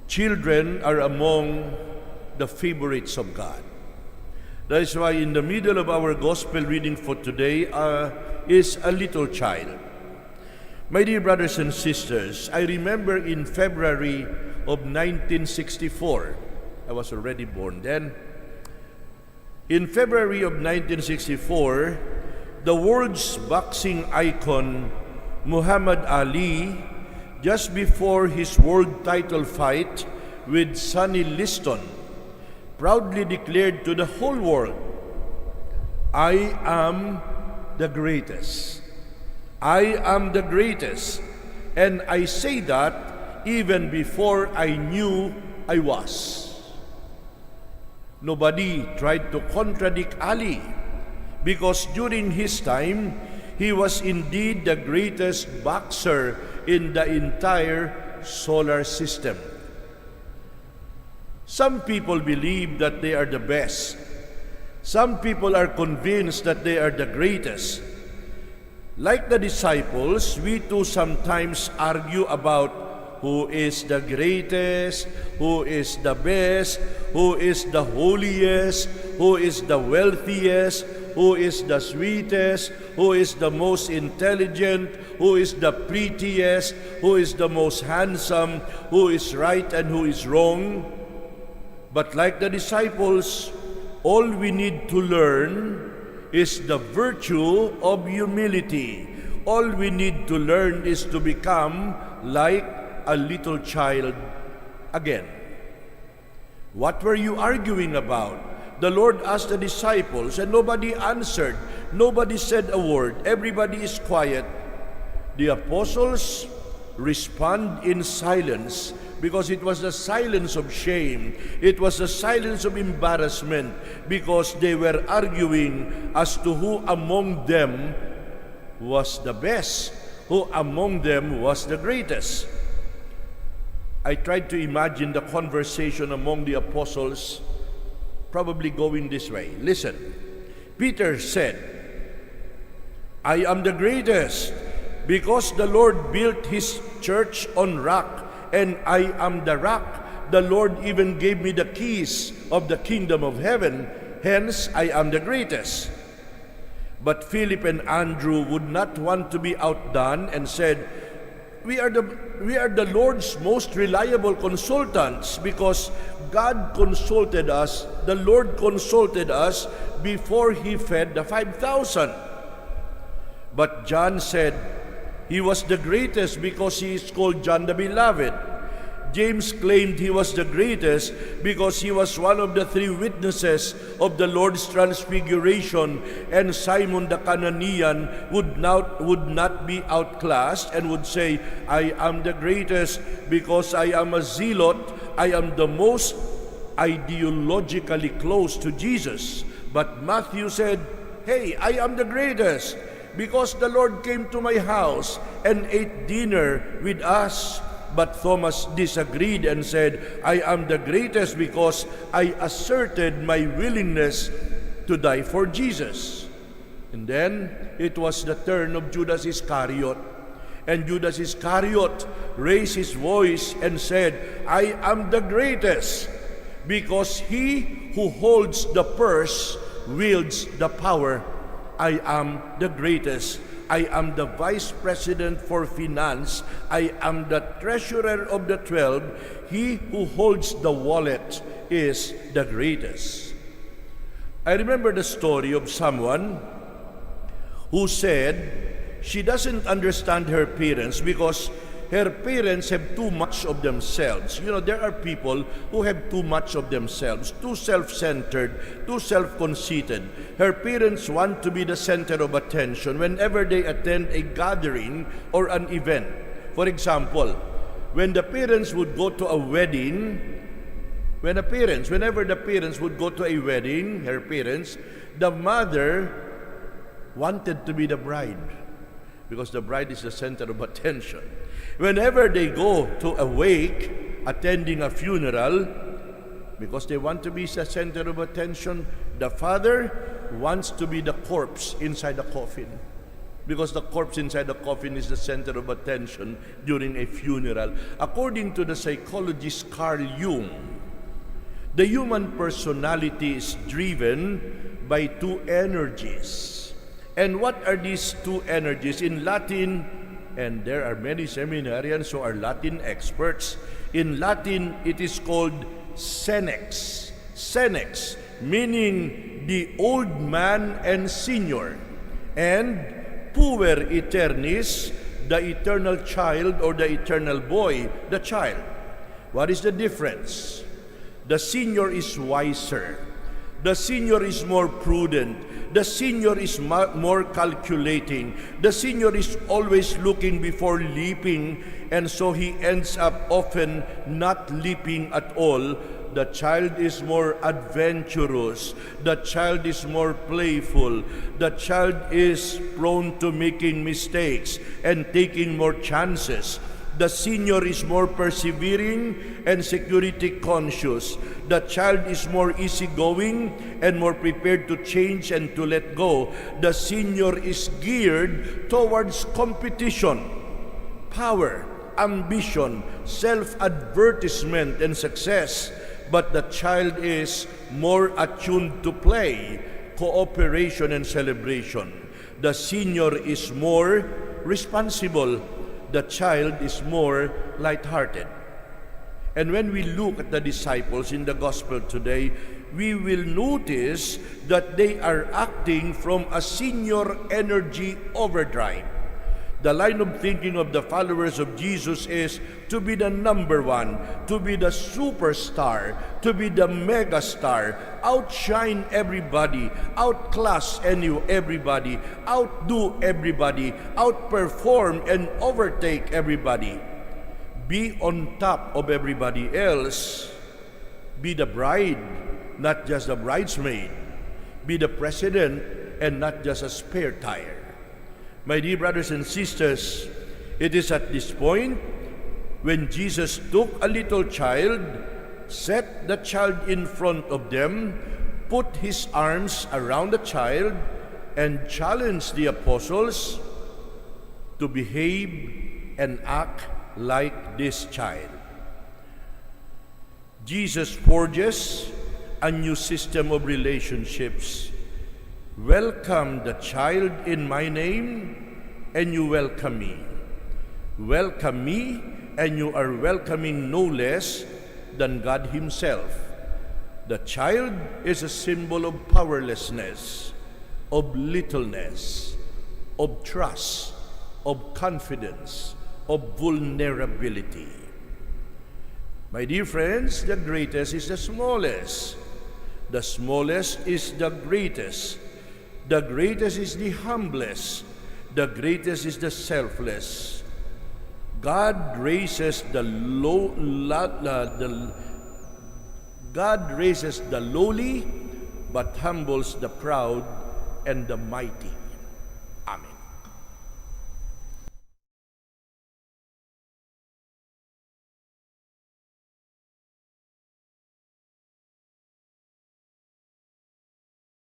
Children are among the favorites of God. That is why in the middle of our gospel reading for today is a little child. My dear brothers and sisters, I remember in February of 1964, I was already born then. In February of 1964, the world's boxing icon Muhammad Ali, just before his world title fight with Sonny Liston, proudly declared to the whole world, "I am the greatest. I am the greatest." And I say that even before I knew I was. Nobody tried to contradict Ali, because during his time, he was indeed the greatest boxer in the entire solar system. Some people believe that they are the best. Some people are convinced that they are the greatest. Like the disciples, we too sometimes argue about who is the greatest, who is the best, who is the holiest, who is the wealthiest, who is the sweetest, who is the most intelligent, who is the prettiest, who is the most handsome, who is right and who is wrong. But like the disciples, all we need to learn is the virtue of humility. All we need to learn is to become like a little child again. What were you arguing about? The Lord asked the disciples and nobody answered. Nobody said a word. Everybody is quiet. The apostles respond in silence because it was the silence of shame. It was the silence of embarrassment because they were arguing as to who among them was the best, who among them was the greatest. I tried to imagine the conversation among the apostles probably going this way. Listen, Peter said, "I am the greatest because the Lord built His church on rock, and I am the rock. The Lord even gave me the keys of the kingdom of heaven. Hence, I am the greatest." But Philip and Andrew would not want to be outdone and said, We are the Lord's most reliable consultants because God consulted us, the Lord consulted us before He fed the 5,000. But John said he was the greatest because he is called John the Beloved. James claimed he was the greatest because he was one of the 3 witnesses of the Lord's transfiguration, and Simon the Canaanian would not be outclassed and would say, "I am the greatest because I am a zealot. I am the most ideologically close to Jesus." But Matthew said, "Hey, I am the greatest because the Lord came to my house and ate dinner with us." But Thomas disagreed and said, "I am the greatest because I asserted my willingness to die for Jesus." And then it was the turn of Judas Iscariot. And Judas Iscariot raised his voice and said, "I am the greatest because he who holds the purse wields the power. I am the greatest. I am the vice president for finance. I am the treasurer of the 12. He who holds the wallet is the greatest." I remember the story of someone who said she doesn't understand her parents because her parents have too much of themselves. You know, there are people who have too much of themselves, too self-centered, too self-conceited. Her parents want to be the center of attention whenever they attend a gathering or an event. For example, when the parents would go to a wedding, whenever the parents would go to a wedding, her parents, the mother wanted to be the bride because the bride is the center of attention. Whenever they go to a wake, attending a funeral, because they want to be the center of attention, the father wants to be the corpse inside the coffin. because the corpse inside the coffin is the center of attention during a funeral. According to the psychologist Carl Jung, the human personality is driven by two energies. And what are these two energies? In Latin, and there are many seminarians who are Latin experts, in Latin it is called senex. Senex, meaning the old man and senior. And puer aeternis, the eternal child or the eternal boy, the child. What is the difference? The senior is wiser. The senior is more prudent. The senior is more calculating. The senior is always looking before leaping, and so he ends up often not leaping at all. The child is more adventurous. The child is more playful. The child is prone to making mistakes and taking more chances. The senior is more persevering and security conscious. The child is more easygoing and more prepared to change and to let go. The senior is geared towards competition, power, ambition, self-advertisement, and success. But the child is more attuned to play, cooperation, and celebration. The senior is more responsible. The child is more lighthearted. And when we look at the disciples in the gospel today, we will notice that they are acting from a senior energy overdrive. The line of thinking of the followers of Jesus is to be the number one, to be the superstar, to be the megastar, outshine everybody, outclass everybody, outdo everybody, outperform and overtake everybody. Be on top of everybody else. Be the bride, not just the bridesmaid. Be the president and not just a spare tire. My dear brothers and sisters, it is at this point when Jesus took a little child, set the child in front of them, put his arms around the child, and challenged the apostles to behave and act like this child. Jesus forges a new system of relationships. Welcome the child in my name, and you welcome me. Welcome me, and you are welcoming no less than God Himself. The child is a symbol of powerlessness, of littleness, of trust, of confidence, of vulnerability. My dear friends, the greatest is the smallest. The smallest is the greatest. The greatest is the humblest. The greatest is the selfless. God raises the lowly, but humbles the proud and the mighty.